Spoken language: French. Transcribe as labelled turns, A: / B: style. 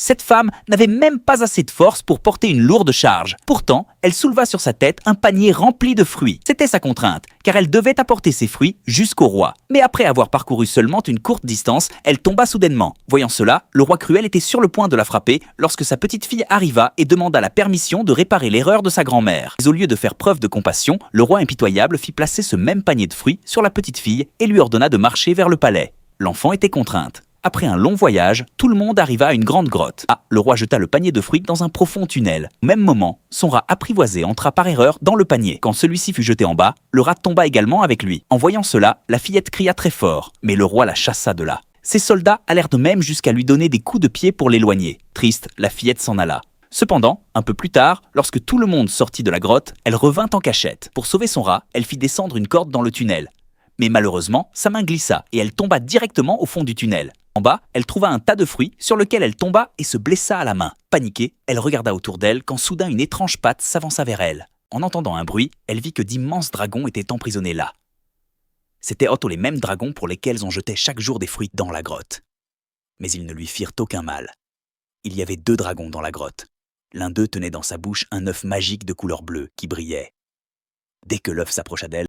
A: Cette femme n'avait même pas assez de force pour porter une lourde charge. Pourtant, elle souleva sur sa tête un panier rempli de fruits. C'était sa contrainte, car elle devait apporter ses fruits jusqu'au roi. Mais après avoir parcouru seulement une courte distance, elle tomba soudainement. Voyant cela, le roi cruel était sur le point de la frapper lorsque sa petite fille arriva et demanda la permission de réparer l'erreur de sa grand-mère. Mais au lieu de faire preuve de compassion, le roi impitoyable fit placer ce même panier de fruits sur la petite fille et lui ordonna de marcher vers le palais. L'enfant était contrainte. Après un long voyage, tout le monde arriva à une grande grotte. Ah, le roi jeta le panier de fruits dans un profond tunnel. Au même moment, son rat apprivoisé entra par erreur dans le panier. Quand celui-ci fut jeté en bas, le rat tomba également avec lui. En voyant cela, la fillette cria très fort, mais le roi la chassa de là. Ses soldats allèrent même jusqu'à lui donner des coups de pied pour l'éloigner. Triste, la fillette s'en alla. Cependant, un peu plus tard, lorsque tout le monde sortit de la grotte, elle revint en cachette. Pour sauver son rat, elle fit descendre une corde dans le tunnel. Mais malheureusement, sa main glissa et elle tomba directement au fond du tunnel. En bas, elle trouva un tas de fruits sur lequel elle tomba et se blessa à la main. Paniquée, elle regarda autour d'elle quand soudain une étrange patte s'avança vers elle. En entendant un bruit, elle vit que d'immenses dragons étaient emprisonnés là. C'étaient les mêmes dragons pour lesquels on jetait chaque jour des fruits dans la grotte. Mais ils ne lui firent aucun mal. Il y avait 2 dragons dans la grotte. L'un d'eux tenait dans sa bouche un œuf magique de couleur bleue qui brillait. Dès que l'œuf s'approcha d'elle,